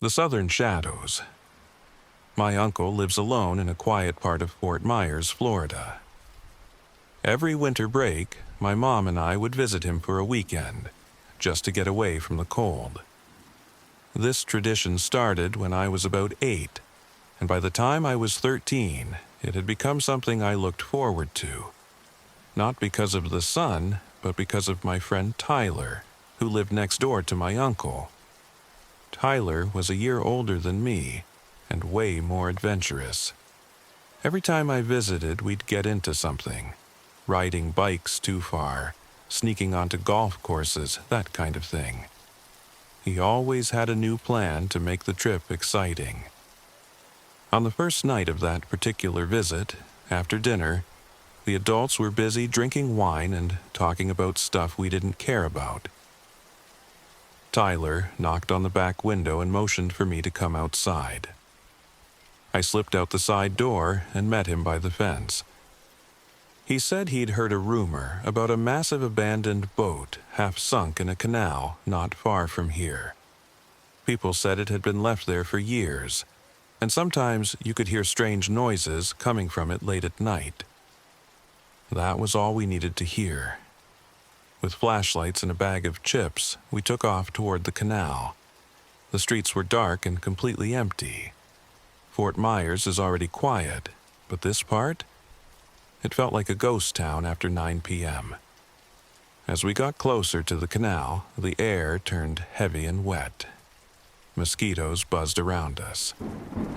The Southern Shadows. My uncle lives alone in a quiet part of Fort Myers, Florida. Every winter break, my mom and I would visit him for a weekend, just to get away from the cold. This tradition started when I was about 8, and by the time I was 13, it had become something I looked forward to. Not because of the sun, but because of my friend Tyler, who lived next door to my uncle. Tyler was a year older than me, and way more adventurous. Every time I visited, we'd get into something. Riding bikes too far, sneaking onto golf courses, that kind of thing. He always had a new plan to make the trip exciting. On the first night of that particular visit, after dinner, the adults were busy drinking wine and talking about stuff we didn't care about. Tyler knocked on the back window and motioned for me to come outside. I slipped out the side door and met him by the fence. He said he'd heard a rumor about a massive abandoned boat half sunk in a canal not far from here. People said it had been left there for years, and sometimes you could hear strange noises coming from it late at night. That was all we needed to hear. With flashlights and a bag of chips, we took off toward the canal. The streets were dark and completely empty. Fort Myers is already quiet, but this part? It felt like a ghost town after 9 p.m. As we got closer to the canal, the air turned heavy and wet. Mosquitoes buzzed around us,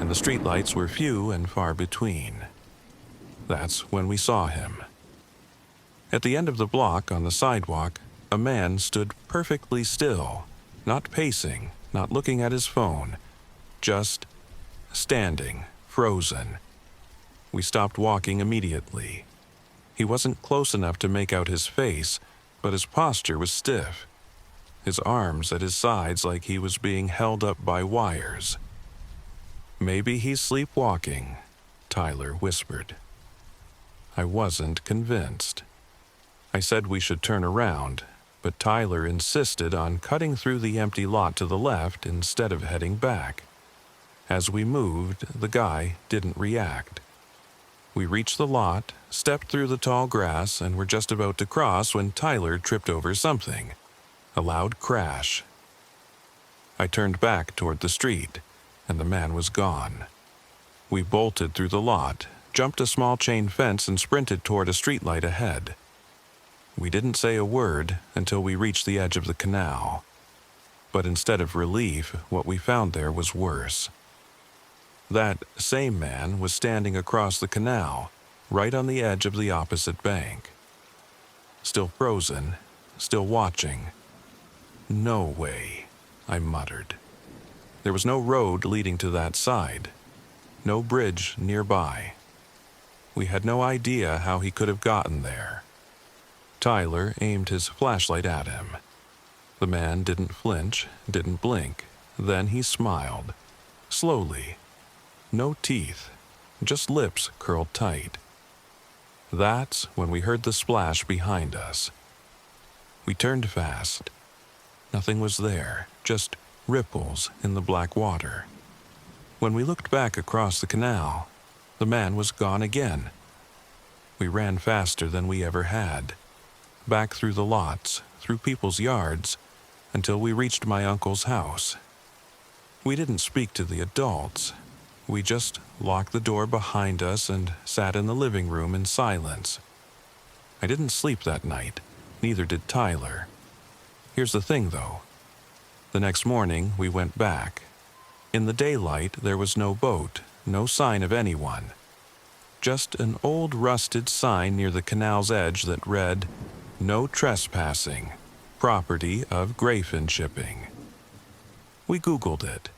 and the streetlights were few and far between. That's when we saw him. At the end of the block on the sidewalk, a man stood perfectly still, not pacing, not looking at his phone, just standing, frozen. We stopped walking immediately. He wasn't close enough to make out his face, but his posture was stiff. His arms at his sides like he was being held up by wires. "Maybe he's sleepwalking," Tyler whispered. I wasn't convinced. I said we should turn around, but Tyler insisted on cutting through the empty lot to the left instead of heading back. As we moved, the guy didn't react. We reached the lot, stepped through the tall grass, and were just about to cross when Tyler tripped over something. A loud crash. I turned back toward the street, and the man was gone. We bolted through the lot, jumped a small chain fence, and sprinted toward a streetlight ahead. We didn't say a word until we reached the edge of the canal. But instead of relief, what we found there was worse. That same man was standing across the canal, right on the edge of the opposite bank. Still frozen, still watching. "No way," I muttered. There was no road leading to that side, no bridge nearby. We had no idea how he could have gotten there. Tyler aimed his flashlight at him. The man didn't flinch, didn't blink. Then he smiled. Slowly. No teeth, just lips curled tight. That's when we heard the splash behind us. We turned fast. Nothing was there, just ripples in the black water. When we looked back across the canal, the man was gone again. We ran faster than we ever had. Back through the lots, through people's yards, until we reached my uncle's house. We didn't speak to the adults. We just locked the door behind us and sat in the living room in silence. I didn't sleep that night, neither did Tyler. Here's the thing, though. The next morning, we went back. In the daylight, there was no boat, no sign of anyone. Just an old rusted sign near the canal's edge that read, "No trespassing. Property of Grayfin Shipping." We Googled it.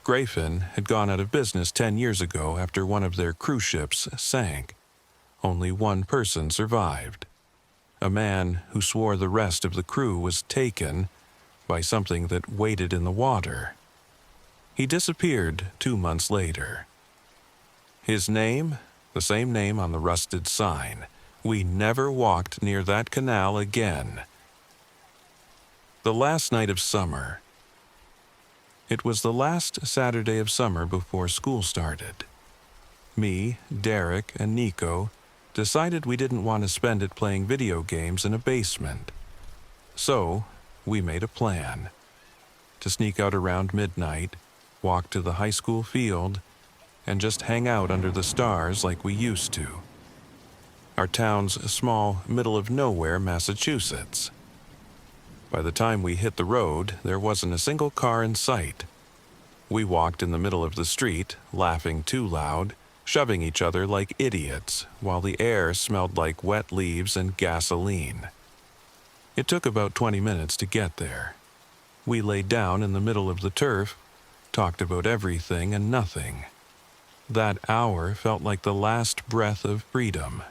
Grayfin had gone out of business 10 years ago after one of their cruise ships sank. Only one person survived. A man who swore the rest of the crew was taken by something that waited in the water. He disappeared 2 months later. His name? The same name on the rusted sign. We never walked near that canal again. The last night of summer. It was the last Saturday of summer before school started. Me, Derek, and Nico decided we didn't want to spend it playing video games in a basement. So, we made a plan. To sneak out around midnight, walk to the high school field, and just hang out under the stars like we used to. Our town's small, middle-of-nowhere Massachusetts. By the time we hit the road, there wasn't a single car in sight. We walked in the middle of the street, laughing too loud, shoving each other like idiots, while the air smelled like wet leaves and gasoline. It took about 20 minutes to get there. We lay down in the middle of the turf, talked about everything and nothing. That hour felt like the last breath of freedom.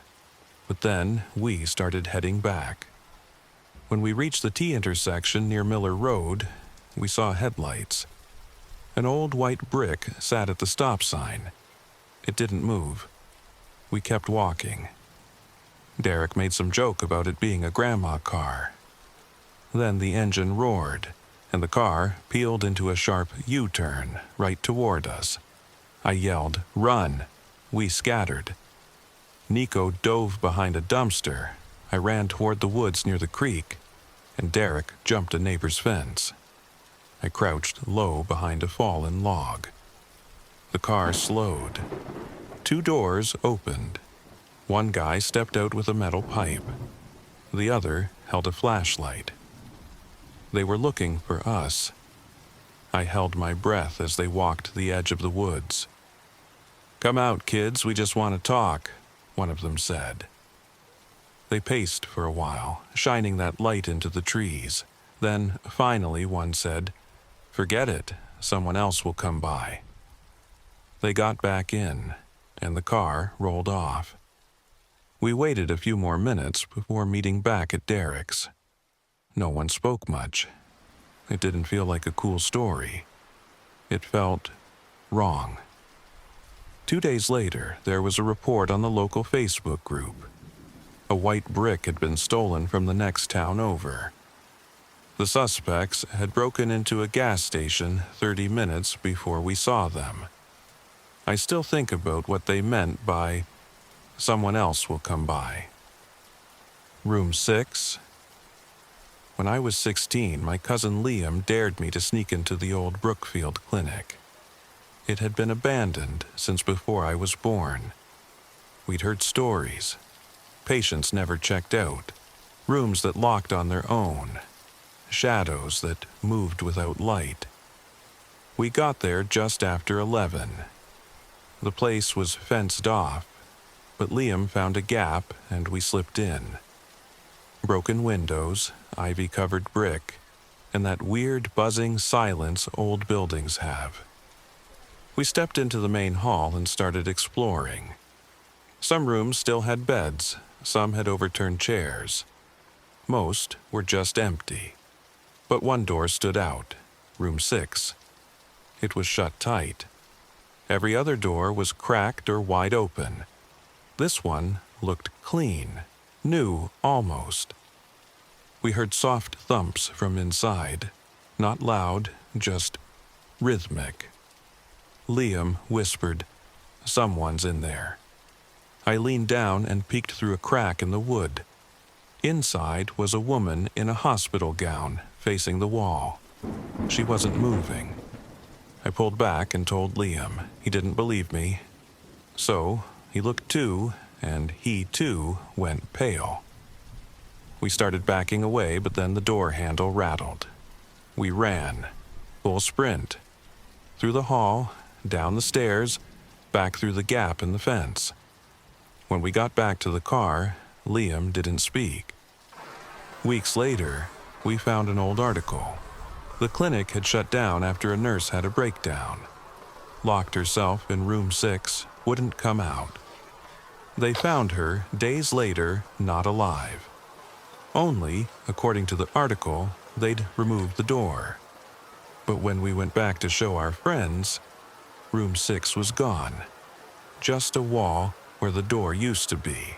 But then we started heading back. When we reached the T intersection near Miller Road, we saw headlights. An old white brick sat at the stop sign. It didn't move. We kept walking. Derek made some joke about it being a grandma car. Then the engine roared, and the car peeled into a sharp U-turn right toward us. I yelled, "Run!" We scattered. Nico dove behind a dumpster. I ran toward the woods near the creek, and Derek jumped a neighbor's fence. I crouched low behind a fallen log. The car slowed. 2 doors opened. One guy stepped out with a metal pipe. The other held a flashlight. They were looking for us. I held my breath as they walked to the edge of the woods. "Come out, kids, we just want to talk," one of them said. They paced for a while, shining that light into the trees. Then, finally, one said, "Forget it, someone else will come by." They got back in, and the car rolled off. We waited a few more minutes before meeting back at Derek's. No one spoke much. It didn't feel like a cool story. It felt wrong. 2 days later, there was a report on the local Facebook group. A white brick had been stolen from the next town over. The suspects had broken into a gas station 30 minutes before we saw them. I still think about what they meant by, "Someone else will come by." Room 6. When I was 16, my cousin Liam dared me to sneak into the old Brookfield clinic. It had been abandoned since before I was born. We'd heard stories. Patients never checked out. Rooms that locked on their own. Shadows that moved without light. We got there just after 11. The place was fenced off, but Liam found a gap and we slipped in. Broken windows, ivy-covered brick, and that weird buzzing silence old buildings have. We stepped into the main hall and started exploring. Some rooms still had beds, some had overturned chairs. Most were just empty. But one door stood out, room 6. It was shut tight. Every other door was cracked or wide open. This one looked clean, new almost. We heard soft thumps from inside, not loud, just rhythmic. Liam whispered, "Someone's in there." I leaned down and peeked through a crack in the wood. Inside was a woman in a hospital gown, facing the wall. She wasn't moving. I pulled back and told Liam. He didn't believe me. So he looked too, and he too went pale. We started backing away, but then the door handle rattled. We ran, full sprint, through the hall, down the stairs, back through the gap in the fence. When we got back to the car, Liam didn't speak. Weeks later, we found an old article. The clinic had shut down after a nurse had a breakdown. Locked herself in room 6, wouldn't come out. They found her days later, not alive. Only, according to the article, they'd removed the door. But when we went back to show our friends, room 6 was gone. Just a wall where the door used to be.